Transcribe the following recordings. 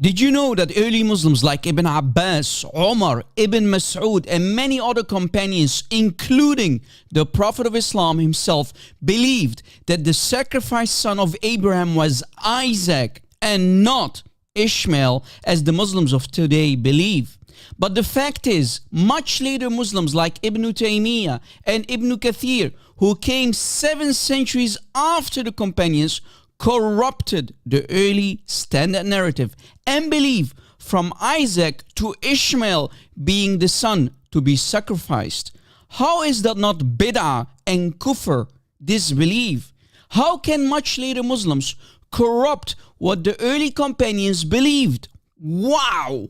Did you know that early Muslims like Ibn Abbas, Umar, Ibn Mas'ud, and many other companions, including the Prophet of Islam himself, believed that the sacrificed son of Abraham was Isaac and not Ishmael, as the Muslims of today believe? But the fact is, much later Muslims like Ibn Taymiyyah and Ibn Kathir, who came 7 centuries after the companions, corrupted the early standard narrative and believe from Isaac to Ishmael being the son to be sacrificed. How is that not bid'ah and kufr, disbelief? How can much later Muslims corrupt what the early companions believed? Wow!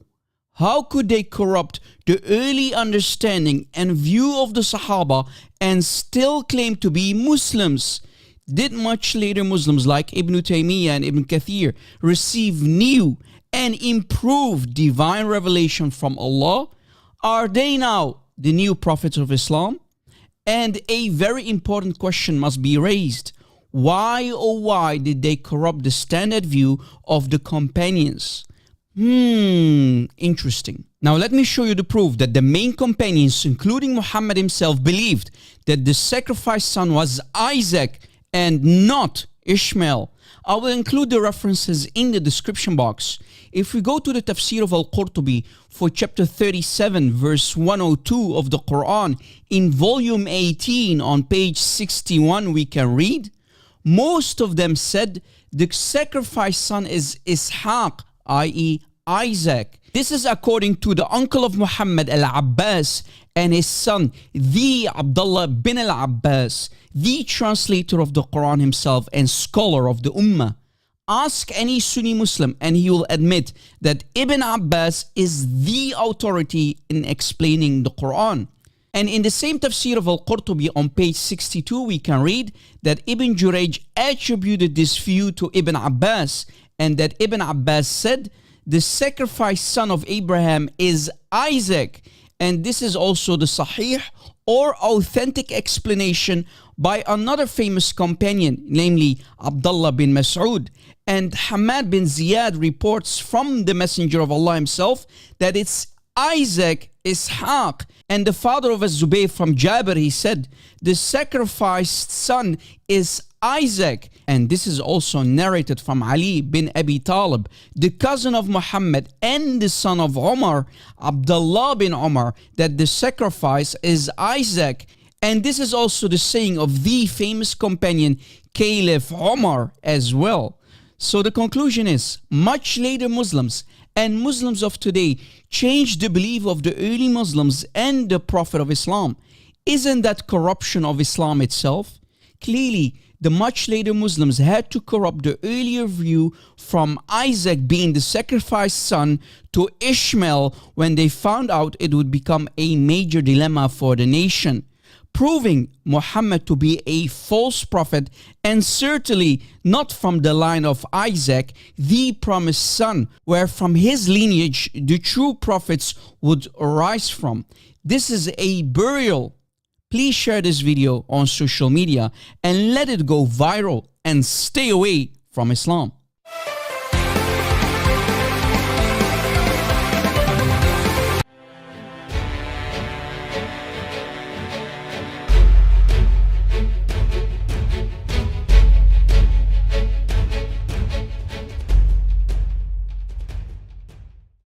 How could they corrupt the early understanding and view of the Sahaba and still claim to be Muslims? Did much later Muslims like Ibn Taymiyyah and Ibn Kathir receive new and improved divine revelation from Allah? Are they now the new prophets of Islam? And a very important question must be raised. Why, oh why, did they corrupt the standard view of the companions? Interesting. Now let me show you the proof that the main companions, including Muhammad himself, believed that the sacrificed son was Isaac and not Ishmael. I will include the references in the description box. If we go to the tafsir of Al-Qurtubi for chapter 37 verse 102 of the Quran in volume 18 on page 61, we can read, most of them said the sacrificed son is Ishaq, i.e. Isaac. This is according to the uncle of Muhammad, Al-Abbas, and his son, the Abdullah bin Al-Abbas, the translator of the Quran himself and scholar of the Ummah. Ask any Sunni Muslim and he will admit that Ibn Abbas is the authority in explaining the Quran. And in the same tafsir of Al-Qurtubi on page 62, we can read that Ibn Jurayj attributed this view to Ibn Abbas, and that Ibn Abbas said, the sacrificed son of Abraham is Isaac. And this is also the sahih or authentic explanation by another famous companion, namely Abdullah bin Mas'ud. And Hamad bin Ziyad reports from the Messenger of Allah himself that it's Isaac, Ishaq. And the father of Az-Zubayr from Jabir, he said, the sacrificed son is Isaac. And this is also narrated from Ali bin Abi Talib, the cousin of Muhammad and the son of Umar, Abdullah bin Umar, that the sacrifice is Isaac. And this is also the saying of the famous companion Caliph Umar as well. So the conclusion is, much later Muslims and Muslims of today changed the belief of the early Muslims and the Prophet of Islam. Isn't that corruption of Islam itself? Clearly, the much later Muslims had to corrupt the earlier view from Isaac being the sacrificed son to Ishmael when they found out it would become a major dilemma for the nation, proving Muhammad to be a false prophet and certainly not from the line of Isaac, the promised son, where from his lineage the true prophets would arise from. This is a burial. Please share this video on social media and let it go viral and stay away from Islam.